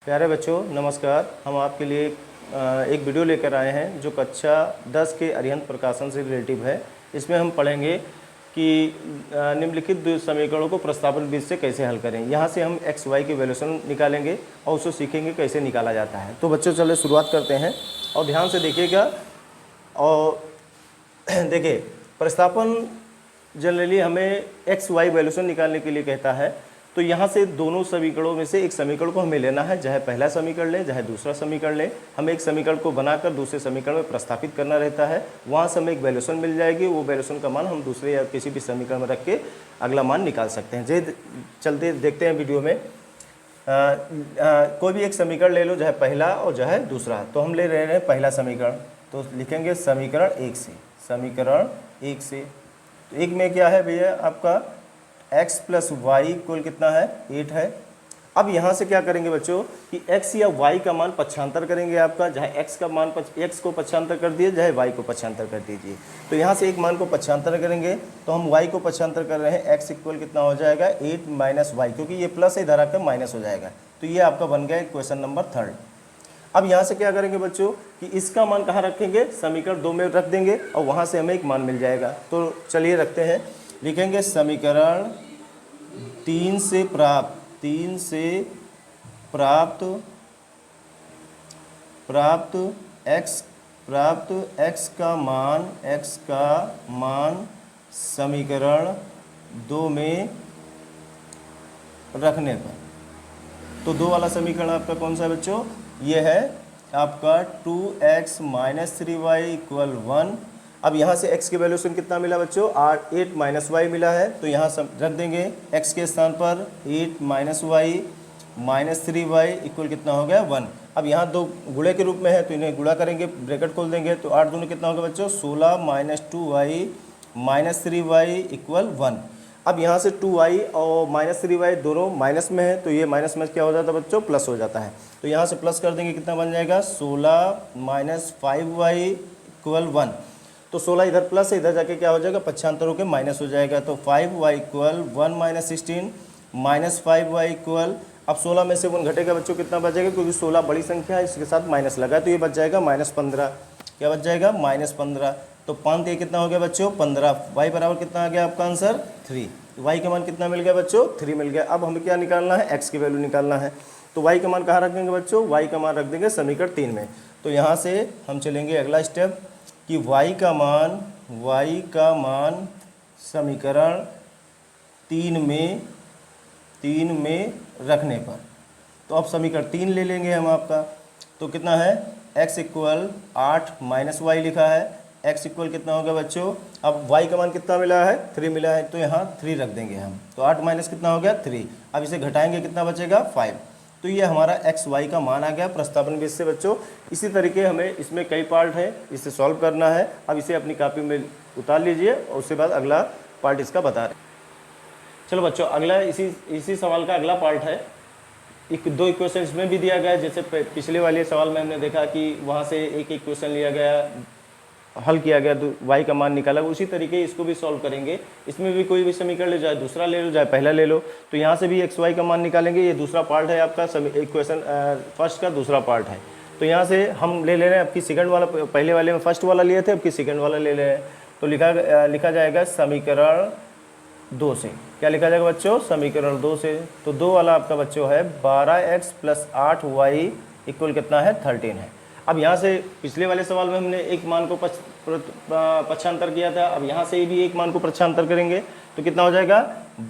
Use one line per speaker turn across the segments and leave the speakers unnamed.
प्यारे बच्चों नमस्कार। हम आपके लिए एक वीडियो लेकर आए हैं जो कक्षा 10 के अरिहंत प्रकाशन से रिलेटिव है। इसमें हम पढ़ेंगे कि निम्नलिखित दो समीकरणों को प्रस्तावित विधि से कैसे हल करें। यहाँ से हम एक्स वाई के वैल्यूएशन निकालेंगे और उसको सीखेंगे कैसे निकाला जाता है। तो बच्चों चलिए शुरुआत करते हैं और ध्यान से देखिएगा। और देखिए, प्रस्तापन जनरली हमें एक्स वाई वैल्यूएशन निकालने के लिए कहता है। तो यहाँ से दोनों समीकरणों में से एक समीकरण को हमें लेना है, चाहे पहला समीकरण लें चाहे दूसरा समीकरण लें। हमें एक समीकरण को बनाकर दूसरे समीकरण में प्रस्तापित करना रहता है। वहाँ से हमें एक वैल्यूएशन मिल जाएगी। वो वैल्यूएशन का मान हम दूसरे या किसी भी समीकरण में रख के अगला मान निकाल सकते हैं। जे चलते देखते हैं वीडियो में। कोई भी एक समीकरण ले लो, चाहे पहला और चाहे दूसरा। तो हम ले रहे हैं पहला समीकरण, तो लिखेंगे समीकरण एक से। समीकरण एक से तो एक में क्या है भैया, आपका x प्लस वाई कुल कितना है, 8 है। अब यहाँ से क्या करेंगे बच्चों कि x या y का मान पक्षांतर करेंगे आपका। चाहे x का मान x को पक्षांतर कर दिए, चाहे y को पक्षांतर कर दीजिए। तो यहाँ से एक मान को पक्षांतर करेंगे तो हम y को पक्षांतर कर रहे हैं। x इक्वल कितना हो जाएगा, 8 माइनस वाई, क्योंकि ये प्लस है, इधर आकर माइनस हो जाएगा। तो ये आपका बन गया क्वेश्चन नंबर 3। अब यहाँ से क्या करेंगे बच्चों कि इसका मान कहाँ रखेंगे, समीकरण 2 में रख देंगे और वहाँ से हमें एक मान मिल जाएगा। तो चलिए रखते हैं, लिखेंगे समीकरण 3 से प्राप्त x का मान समीकरण 2 में रखने पर। तो 2 वाला समीकरण आपका कौन सा है बच्चों, ये है आपका 2x माइनस 3y इक्वल 1। अब यहाँ से x के वैल्यूएशन कितना मिला बच्चों, 8 माइनस वाई मिला है। तो यहाँ रख देंगे x के स्थान पर 8 minus Y minus 3y equal कितना हो गया, 1। अब यहाँ 2 गुणे के रूप में है तो इन्हें गुणा करेंगे, ब्रैकेट खोल देंगे। तो 8 दूनी कितना होगा बच्चों, 16 minus 2y minus 3y equal 1। अब यहाँ से 2y और माइनस 3y दोनों माइनस में है, तो ये माइनस में क्या हो जाता है बच्चों, प्लस हो जाता है। तो यहाँ से प्लस कर देंगे, कितना बन जाएगा, 16 माइनस 5y इक्वल 1। तो 16 इधर प्लस है, इधर जाके क्या हो जाएगा, पक्षांतर होकर माइनस हो जाएगा। तो 5y equal 1 minus 16 minus 5y equal, अब 16 में से 1 घटेगा बच्चों, कितना बचेगा, क्योंकि 16 बड़ी संख्या है, इसके साथ माइनस लगा है, तो ये बच जाएगा -15। क्या बच जाएगा, -15। तो 5 ये कितना हो गया बच्चों, 15। y बराबर कितना आ गया आपका आंसर, 3। y का मान कितना मिल गया बच्चों, 3 मिल गया। अब हमें क्या निकालना है, x की वैल्यू निकालना है। तो y का मान कहाँ रख देंगे बच्चों, y का मान रख देंगे समीकरण 3 में। तो यहाँ से हम चलेंगे अगला स्टेप कि y का मान समीकरण 3 में रखने पर। तो अब समीकरण 3 ले लेंगे हम आपका। तो कितना है, x इक्वल 8 माइनस वाई लिखा है, x इक्वल कितना होगा बच्चों, अब y का मान कितना मिला है, 3 मिला है, तो यहाँ 3 रख देंगे हम। तो 8 माइनस कितना हो गया, 3। अब इसे घटाएंगे, कितना बचेगा, 5। तो ये हमारा एक्स वाई का मान आ गया प्रस्तावना विधि से बच्चों। इसी तरीके हमें इसमें कई पार्ट हैं, इसे सॉल्व करना है। अब इसे अपनी कॉपी में उतार लीजिए और उसके बाद अगला पार्ट इसका बता रहे। चलो बच्चों, अगला इसी सवाल का अगला पार्ट है। 2 इक्वेशन इसमें भी दिया गया है। जैसे पिछले वाले सवाल में हमने देखा कि वहाँ से एक इक्वेशन लिया गया, हल किया गया, y का मान निकाला। उसी तरीके इसको भी सॉल्व करेंगे। इसमें भी कोई भी समीकरण ले, चाहे दूसरा ले लो चाहे पहला ले लो। तो यहाँ से भी x y का मान निकालेंगे। ये दूसरा पार्ट है आपका इक्वेशन फर्स्ट का दूसरा पार्ट है। तो यहाँ से हम ले रहे हैं, आपकी सेकंड वाला, पहले वाले में फर्स्ट वाला लिए थे, आपकी सेकंड वाला ले रहे हैं। तो लिखा जाएगा समीकरण 2 से। क्या लिखा जाएगा बच्चों, समीकरण 2 से। तो 2 वाला आपका बच्चों है 12x प्लस 8y इक्वल कितना है, 13 है। अब यहाँ से पिछले वाले सवाल में हमने एक मान को पक्षांतर किया था। अब यहाँ से भी एक मान को पक्षांतर करेंगे तो कितना हो जाएगा,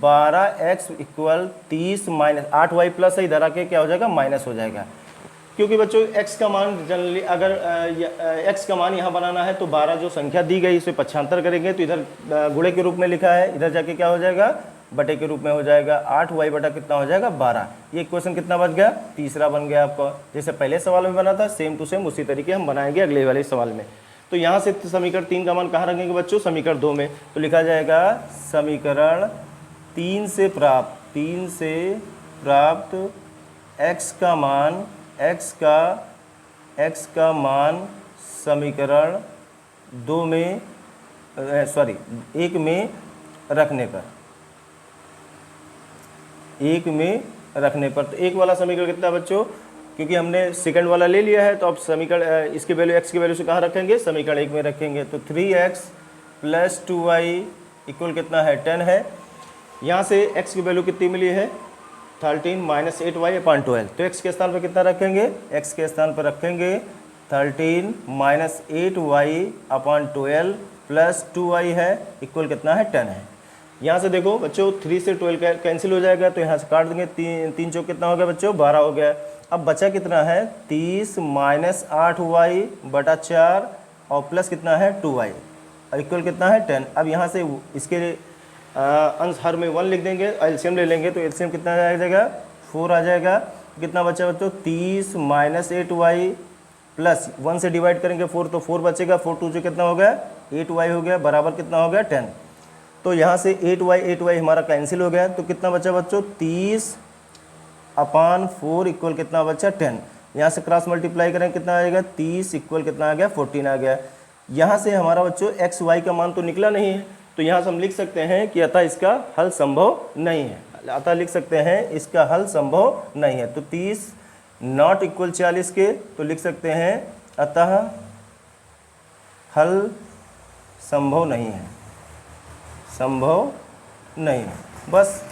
12x equal 30 minus 8y plus है, इधर आके क्या हो जाएगा, माइनस हो जाएगा। क्योंकि बच्चों x का मान जनरली अगर x का मान यहाँ बनाना है तो 12 जो संख्या दी गई इसे पक्षांतर करेंगे तो इधर गुणे के रूप में लिखा है, इधर जाके क्या हो जाएगा, बटे के रूप में हो जाएगा। 8y बटा कितना हो जाएगा, 12। ये क्वेश्चन कितना बच गया, तीसरा बन गया आपका। जैसे पहले सवाल में बना था सेम टू सेम उसी तरीके हम बनाएंगे अगले वाले सवाल में। तो यहाँ से समीकरण 3 का मान कहाँ रखेंगे बच्चों, समीकरण 2 में। तो लिखा जाएगा समीकरण 3 से प्राप्त x का मान समीकरण 2 में 1 में रखने पर। 1 में रखने पर। तो 1 वाला समीकरण कितना बच्चों, क्योंकि हमने सेकंड वाला ले लिया है, तो अब समीकरण इसकी वैल्यू x की वैल्यू से कहाँ रखेंगे, समीकरण 1 में रखेंगे। तो 3x + 2y इक्वल कितना है, 10 है। यहाँ से x की वैल्यू कितनी मिली है, 13 - 8y / 12। तो x के स्थान पर कितना रखेंगे, x के स्थान पर रखेंगे 13 - 8y / 12 + 2y है इक्वल कितना है, 10 है। यहाँ से देखो बच्चों 3 से 12 कैंसिल हो जाएगा, तो यहाँ से काट देंगे, 3 चौक कितना हो गया बच्चों, 12 हो गया। अब बचा कितना है, 30 - 8y / 4 और प्लस कितना है 2y और इक्वल कितना है 10। अब यहाँ से इसके अंश हर में 1 लिख देंगे, एलसीएम ले लेंगे, तो एलसीएम कितना आ जाएगा, 4 आ जाएगा। कितना बचा बच्चों, 30 - 8y प्लस 1 से डिवाइड करेंगे 4, तो 4 बचेगा, 4 2 जो कितना हो गया, 8y हो गया, बराबर कितना हो गया, 10। तो यहाँ से 8y हमारा कैंसिल हो गया, तो कितना बचा बच्चों, 30/4 इक्वल कितना बचा, 10। यहाँ से क्रॉस मल्टीप्लाई करें कितना आएगा, 30 इक्वल कितना आ गया, 14 आ गया। यहाँ से हमारा बच्चों x y का मान तो निकला नहीं है, तो यहाँ से हम लिख सकते हैं कि अतः इसका हल संभव नहीं है। अतः लिख सकते हैं इसका हल संभव नहीं है। तो 30 नॉट इक्वल 40 के, तो लिख सकते हैं अतः हल संभव नहीं है, संभव नहीं है। बस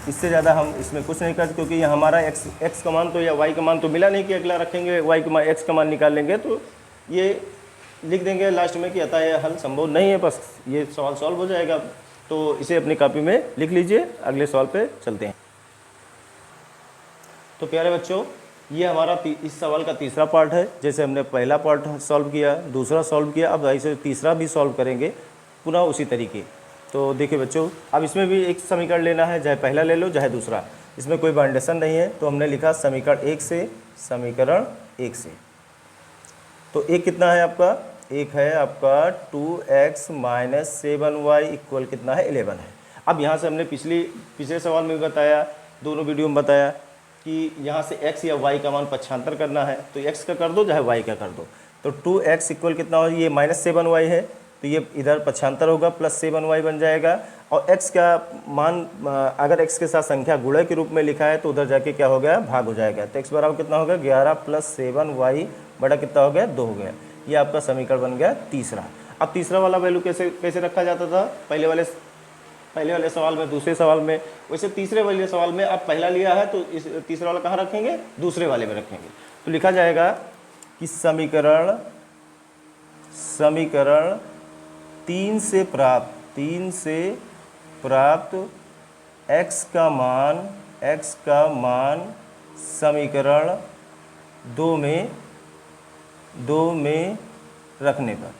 इससे ज़्यादा हम इसमें कुछ नहीं करते, क्योंकि ये हमारा x का मान तो या y का मान तो मिला नहीं कि अगला रखेंगे y का मान x का मान निकाल लेंगे, तो ये लिख देंगे लास्ट में कि अतः यह हल संभव नहीं है। बस ये सवाल सॉल्व हो जाएगा। तो इसे अपनी कॉपी में लिख लीजिए, अगले सवाल पे चलते हैं। तो प्यारे बच्चों, ये हमारा इस सवाल का तीसरा पार्ट है। जैसे हमने पहला पार्ट सॉल्व किया, दूसरा सॉल्व किया, अब ऐसे तीसरा भी सॉल्व करेंगे पुनः उसी तरीके। तो देखिए बच्चों, अब इसमें भी एक समीकरण लेना है, चाहे पहला ले लो चाहे दूसरा, इसमें कोई बाउंडेशन नहीं है। तो हमने लिखा समीकरण 1 से, समीकरण 1 से। तो एक कितना है आपका, एक है आपका 2x - 7y इक्वल कितना है, 11 है। अब यहाँ से हमने पिछले सवाल में भी बताया, दोनों वीडियो में बताया कि यहाँ से x या y का मान पक्षांतर करना है, तो x का कर दो चाहे y का कर दो। तो 2x इक्वल कितना हो, ये -7y है, तो ये इधर पक्षांतर होगा, +7y बन जाएगा। और x का मान अगर x के साथ संख्या गुणा के रूप में लिखा है, तो उधर जाके क्या हो गया, भाग हो जाएगा। तो x बराबर कितना हो गया, 11 + 7y बड़ा कितना हो गया, 2 हो गया। ये आपका समीकरण बन गया तीसरा। अब तीसरा वाला वैल्यू कैसे रखा जाता था, पहले वाले सवाल में, दूसरे सवाल में, वैसे तीसरे वाले सवाल में अब पहला लिया है, तो इस तीसरा वाला कहाँ रखेंगे, दूसरे वाले में रखेंगे। तो लिखा जाएगा कि समीकरण 3 से प्राप्त x का मान समीकरण 2 में रखने पर।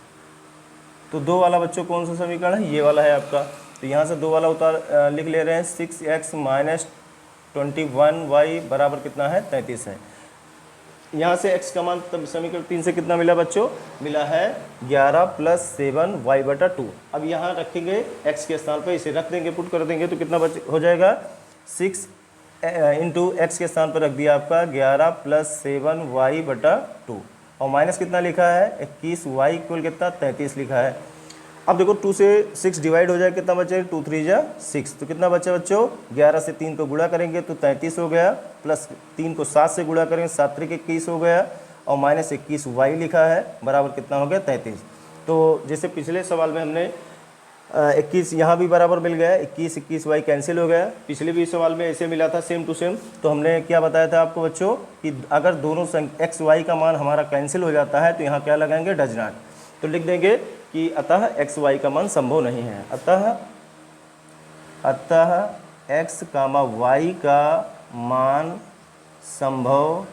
तो 2 वाला बच्चों कौन सा समीकरण है, ये वाला है आपका। तो यहाँ से 2 वाला लिख ले रहे हैं, 6x - 21y बराबर कितना है, 33 है। यहाँ से x का मान तब समीकरण 3 से कितना मिला बच्चों, मिला है 11 + 7y / 2। अब यहाँ रखेंगे x के स्थान पर, इसे रख देंगे, पुट कर देंगे, तो कितना हो जाएगा, 6 × x के स्थान पर रख दिया आपका 11 + 7y / 2 और माइनस कितना लिखा है, 21y इक्वल कितना, 33 लिखा है। अब देखो 2 से 6 डिवाइड हो जाए, कितना बचे, 2 3 जा 6, तो कितना बचा बच्चों, 11 से 3 को गुणा करेंगे तो 33 हो गया, प्लस 3 को 7 से गुणा करेंगे 7 3 21 हो गया, और -21y लिखा है, बराबर कितना हो गया, 33। तो जैसे पिछले सवाल में हमने 21 यहाँ भी बराबर मिल गया, 21y कैंसिल हो गया। पिछले भी सवाल में ऐसे मिला था, सेम टू सेम। तो हमने क्या बताया था आपको बच्चों कि अगर दोनों x y का मान हमारा कैंसिल हो जाता है, तो यहाँ क्या लगाएंगे, डज नॉट। तो लिख देंगे कि अतः x y का मान संभव नहीं है, अतः x, y का मान संभव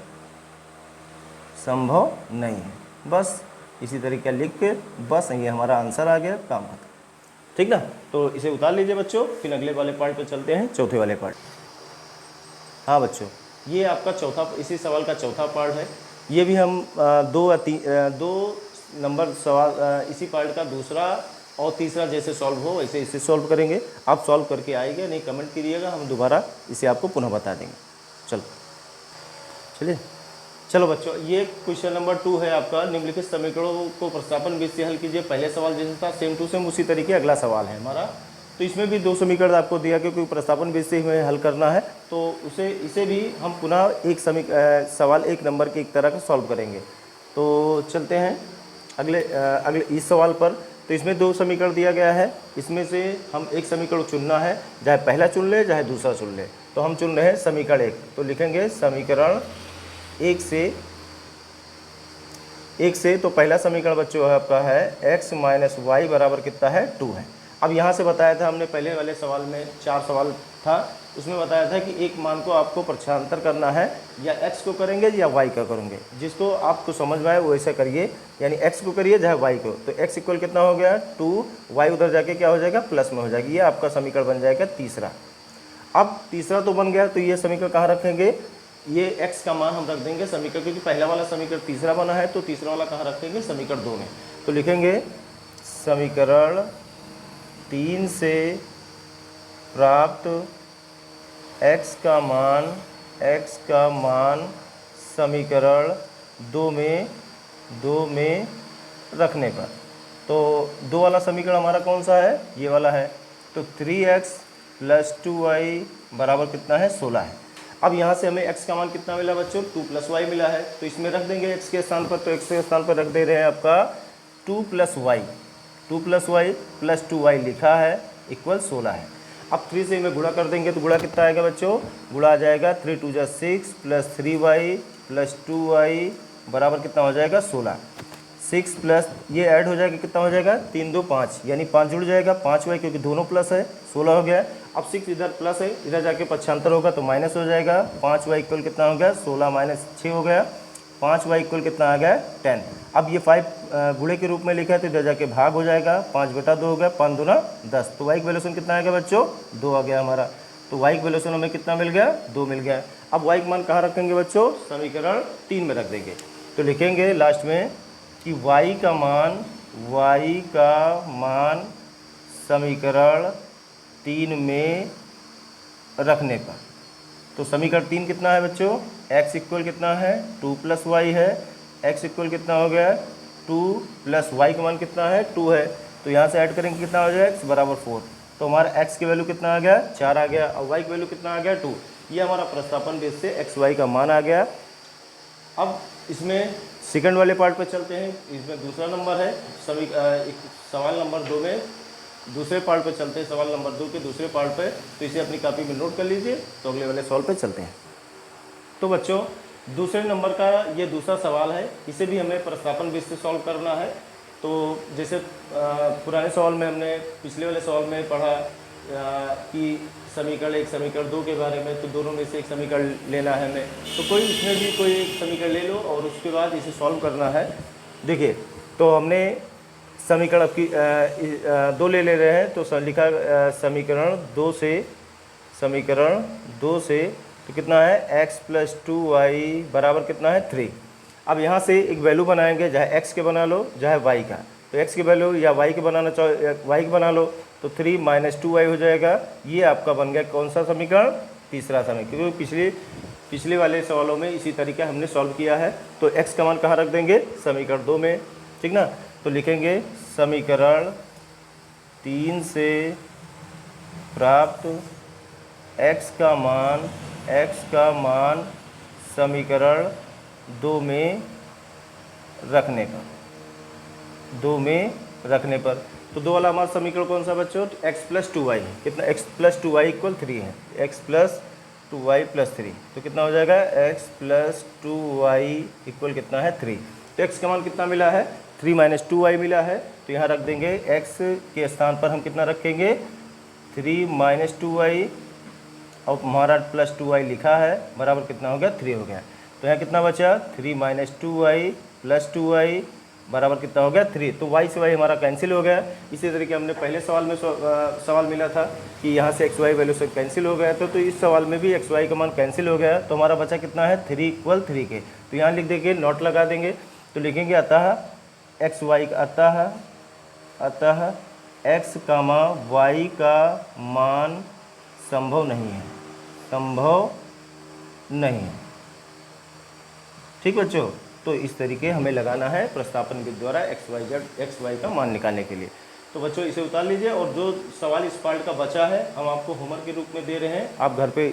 नहीं है। बस इसी तरीके लिख के बस ये हमारा आंसर आ गया, काम खत्म, ठीक ना। तो इसे उतार लीजिए बच्चों, फिर अगले वाले पार्ट पे चलते हैं, चौथे वाले पार्ट। हाँ बच्चों, ये आपका इसी सवाल का चौथा पार्ट है। ये भी हम 2 नंबर सवाल इसी पार्ट का दूसरा और तीसरा जैसे सॉल्व हो वैसे इसे सॉल्व करेंगे। आप सॉल्व करके आइएगा, नहीं कमेंट करिएगा, हम दोबारा इसे आपको पुनः बता देंगे। चलो बच्चों, ये क्वेश्चन नंबर 2 है आपका, निम्नलिखित समीकरणों को प्रतिस्थापन विधि से हल कीजिए। पहले सवाल जैसे था सेम टू सेम उसी तरीके अगला सवाल है हमारा। तो इसमें भी 2 समीकरण आपको दिया, क्योंकि प्रतिस्थापन विधि से हमें हल करना है। तो इसे भी हम पुनः सवाल एक नंबर के एक तरह का सॉल्व करेंगे। तो चलते हैं अगले इस सवाल पर। तो इसमें 2 समीकरण दिया गया है, इसमें से हम एक समीकरण चुनना है, चाहे पहला चुन ले चाहे दूसरा चुन ले। तो हम चुन रहे हैं समीकरण 1, तो लिखेंगे समीकरण 1 से। तो पहला समीकरण बच्चों है आपका है x माइनस वाई बराबर कितना है 2 है। अब यहाँ से बताया था हमने पहले वाले सवाल में 4 सवाल था, उसमें बताया था कि एक मान को आपको प्रक्षांतर करना है, या x को करेंगे या y का करेंगे, जिसको आपको समझ में आए वो ऐसा करिए, यानी x को करिए चाहे y को। तो x इक्वल कितना हो गया 2, y उधर जाके क्या हो जाएगा प्लस में हो जाएगी, ये आपका समीकरण बन जाएगा तीसरा। अब तीसरा तो बन गया, तो ये समीकरण कहाँ रखेंगे, ये x का मान हम रख देंगे समीकरण, क्योंकि पहला वाला समीकरण तीसरा बना है, तो तीसरा वाला कहाँ रखेंगे समीकरण 2 में। तो लिखेंगे समीकरण 3 से प्राप्त x का मान समीकरण 2 में रखने पर। तो 2 वाला समीकरण हमारा कौन सा है, ये वाला है। तो 3x + 2y बराबर कितना है 16 है। अब यहाँ से हमें x का मान कितना मिला बच्चों 2 + y मिला है, तो इसमें रख देंगे x के स्थान पर। तो x के स्थान पर रख दे रहे हैं आपका 2 + y + 2y लिखा है इक्वल 16 है। अब 3 से में गुणा कर देंगे, तो गुणा कितना आएगा बच्चों, गुणा आ जाएगा 3 × 2 = 6 + 3y + 2y बराबर कितना हो जाएगा 16। 6 प्लस ये ऐड हो जाएगा, कितना हो जाएगा 3 × 2 = 5, यानी 5 जुड़ जाएगा 5y, क्योंकि दोनों प्लस है 16 हो गया। अब 6 इधर प्लस है, इधर जाके पक्षांतर होगा तो माइनस हो जाएगा। 5y इक्वल कितना हो गया 16 - 6 हो गया। 5y इक्वल कितना आ गया 10। अब ये 5 गुणे के रूप में लिखा है, तो इधर जाके भाग हो जाएगा, 5/2 हो गया, 5 दूना 10। तो y का वैल्यूशन कितना आ गया बच्चों 2 आ गया हमारा। तो y का वैल्यूशन हमें कितना मिल गया 2 मिल गया। अब y का मान कहाँ रखेंगे बच्चों, समीकरण 3 में रख देंगे। तो लिखेंगे लास्ट में कि y का मान समीकरण 3 में रखने पर। तो समीकरण 3 कितना है बच्चों, x इक्वल कितना है 2 + y है, x इक्वल कितना हो गया 2 + y का मान कितना है 2 है। तो यहाँ से ऐड करेंगे कितना हो जाएगा x बराबर 4। तो हमारा x की वैल्यू कितना आ गया 4 आ गया, और y की वैल्यू कितना आ गया 2। ये हमारा प्रतिस्थापन बेस से x y का मान आ गया। अब इसमें सेकंड वाले पार्ट पे चलते हैं, इसमें दूसरा नंबर है सवाल नंबर 2 में दूसरे पार्ट पे चलते हैं, सवाल नंबर 2 के दूसरे पार्ट पे। तो इसे अपनी कॉपी में नोट कर लीजिए। तो अगले वाले सवाल पे चलते हैं। तो बच्चों दूसरे नंबर का ये दूसरा सवाल है, इसे भी हमें प्रतिस्थापन बेस से सॉल्व करना है। तो जैसे पुराने सवाल में हमने पिछले वाले सवाल में पढ़ा कि समीकरण 1 समीकरण 2 के बारे में, तो दोनों में से एक समीकरण लेना है हमें। तो कोई इसमें भी कोई एक समीकरण ले लो और उसके बाद इसे सॉल्व करना है। देखिए तो हमने समीकरण की 2 ले रहे हैं, तो लिखा समीकरण 2 से तो कितना है x + 2y बराबर कितना है 3। अब यहाँ से एक वैल्यू बनाएंगे, चाहे x के बना लो चाहे y का। तो x की वैल्यू या y के बनाना चाहो y के बना लो, तो 3 - 2y हो जाएगा। ये आपका बन गया कौन सा समीकरण, तीसरा समीकरण, क्योंकि पिछले वाले सवालों में इसी तरीके हमने सॉल्व किया है। तो x का मान कहाँ रख देंगे समीकरण 2 में, ठीक ना। तो लिखेंगे समीकरण 3 से प्राप्त x का मान समीकरण 2 में रखने पर। तो 2 वाला हमारा समीकरण कौन सा बच्चों, x + 2y कितना, x + 2y = 3 है, x + 2y + 3। तो कितना हो जाएगा x + 2y = कितना है 3। तो x का मान कितना मिला है 3 - 2y मिला है। तो यहाँ रख देंगे x के स्थान पर हम कितना रखेंगे 3 - 2y, और हमारा +2y लिखा है बराबर कितना हो गया 3 हो गया। तो यहाँ कितना बचा 3 - 2y + 2y बराबर कितना हो गया 3। तो y से y हमारा कैंसिल हो गया। इसी तरीके हमने पहले सवाल में सवाल मिला था कि यहाँ से x y वैल्यू से कैंसिल हो गया, तो इस सवाल में भी x y का मान कैंसिल हो गया। तो हमारा बचा कितना है 3 = 3 के। तो यहाँ लिख देंगे, नोट लगा देंगे। तो लिखेंगे अतः x y का मान संभव नहीं है। ठीक बच्चों, तो इस तरीके हमें लगाना है प्रतिस्थापन के द्वारा x y का मान निकालने के लिए। तो बच्चों इसे उतार लीजिए, और जो सवाल इस पार्ट का बचा है हम आपको होमवर्क के रूप में दे रहे हैं, आप घर पे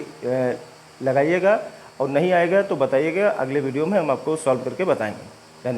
लगाइएगा और नहीं आएगा तो बताइएगा, अगले वीडियो में हम आपको सॉल्व करके बताएंगे। धन्यवाद।